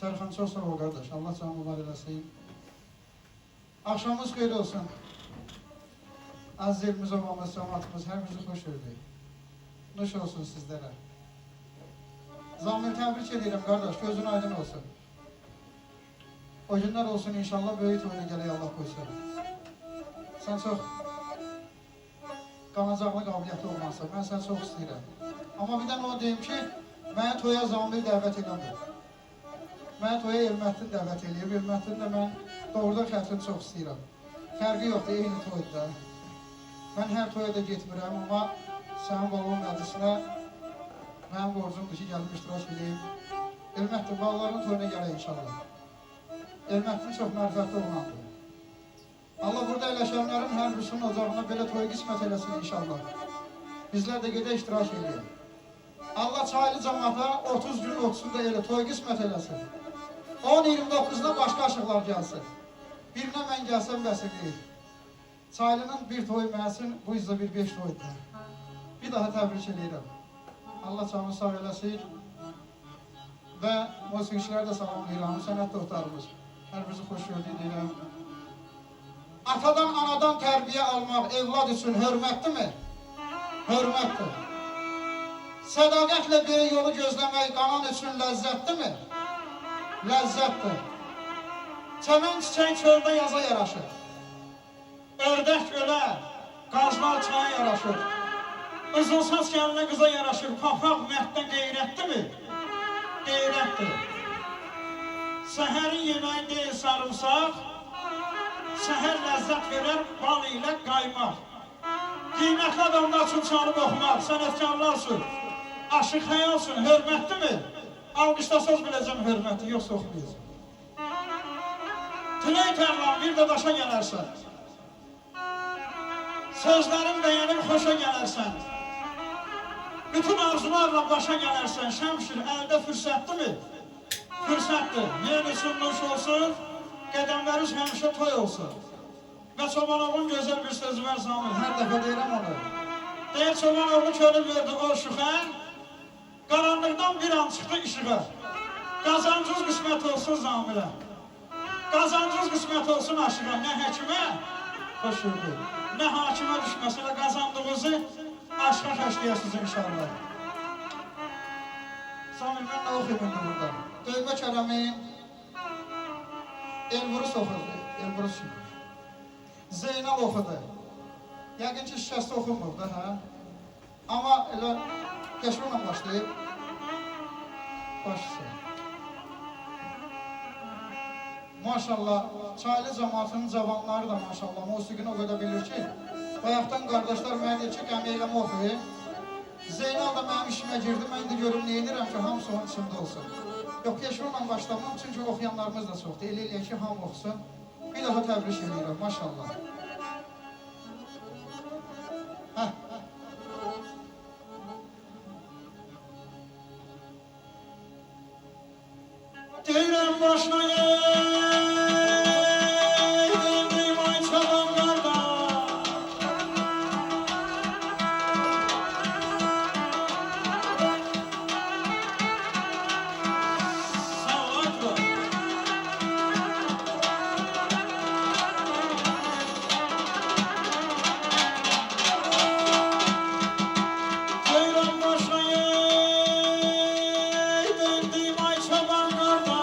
Serkan çok sağ ol kardeş. Allah canı mübarek eylesin. Akşamımız xeyir olsun. Aziz elimiz, obamız, cemaatimiz her bizi hoş gördük. Nuş olsun sizlere. Zamir tebrik ederim kardeş. Gözün aydın olsun. O günler olsun inşallah böyük oyuna geliyor Allah koysun. Sen çok qanacaqlı qabiliyyəti olmazsa, mən səni çox istəyirəm. Amma bir dənə o deyim ki, mənə toya Zamil dəvət eləmir. Mənə toya Elməttin dəvət eləyib. Elməttin də mən doğrudan xətrini çox istəyirəm. Fərqi yoxdur, eyni toyda. Mən hər toya da getmirəm, amma sənin balon məclisinə mənim borcumdur ki, gəlib iştirak edeyim. Elməttin, balların toyuna gələk inşallah. Elməttin çox mərifətli oğlandır. Allah burada eləşənlərin hər birisinin ocağına belə toy qismət eləsin inşallah. Bizlər də gedə iştirak edəyik. Allah çaylı cəmaata 30 gün 30'da elə toy qismət eləsin. 10-29'da başqa aşıqlar gəlsin. Birinə mən gəlsəm vəsiqliyik. Çaylının bir toy mənsin, bu izlə bir 5 toydur. Bir daha təbrik edirəm. Allah canını sağ eləsin. Və musiqiçiləri də salamlayıram, sənət dostlarımız. Hər bizi xoş gördük deyirəm. Atadan, anadan tərbiyə almaq evlad üçün hörmətdir mi? Hörmətdir. Sədaqətlə bir yolu gözləmək qanan üçün ləzzətdir mi? Ləzzətdir. Çəmən çiçək çöldə yaza yaraşır. Ördək gölə, qazlar çaya yaraşır. Qızılsaç gəlinə qıza yaraşır. Papaq məhddən qeyrətdir mi? Qeyrətdir. Səhərin yeməyi deyil sarımsaq, səhər ləzzət verər bal ilə qaymaq. Qiymətli adamlar üçün çalıb oxumaq, sənətkarlar üçün, aşıq xəyal üçün hörmətdir mi? Alqışlasaz biləcəm hörməti, yoxsa oxumayacaq. Tüley tərlan bir də daşa gələrsən. Sözlərin bəyənib xoşa gələrsən. Bütün arzularla başa gələrsən. Şəmşir əldə fürsətdir mi? Fürsətdir. Yer üçün nuş olsun, qədəmləriniz həmişə toy olsun. Və Çobanoğlu'nun gözəl bir sözü var Zamil, hər dəfə deyirəm onu. Deyir, Çobanoğlu körü verdi o şüxən, qaranlıqdan bir an çıxdı işığa. Qazancız qismət olsun Zamilə. Qazancız qismət olsun aşığa. Nə həkimə, xoş gördük. Nə hakimə düşməsilə qazandığınızı aşığa xəşləyəsiniz inşallah. Zamil, mən nə oxuyum indi burada? Döymə kələmin Elburus oxudu, Elburus kimi. Zeynal oxudu. Yəqin ki, şikəstə oxunmurdu, hə? Amma elə qəşvunla başlayıb. Başlasın. Maşallah, çaylı cəmaatının cavanları da maşallah musiqini o qədər bilir ki, bayaqdan qardaşlar mənə deyir ki, qəmi eləmə oxuyub. Zeynal da mənim işimə girdi, mən də görüm nə edirəm ki, hamısı onun içində olsun. Yox, qəşvunla başlamam, çünki oxuyanlarımız da çoxdur. Elə eləyək ki, hamı oxusun. Bir daha təbrik edirəm, maşallah. Deyirəm başına yedim ay çalan qardaş. Sağ ol, Atro. Deyirəm başına yedim ay çalan qardaş.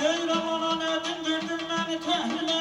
Deyirəm ana nə dindirdin məni təhlilə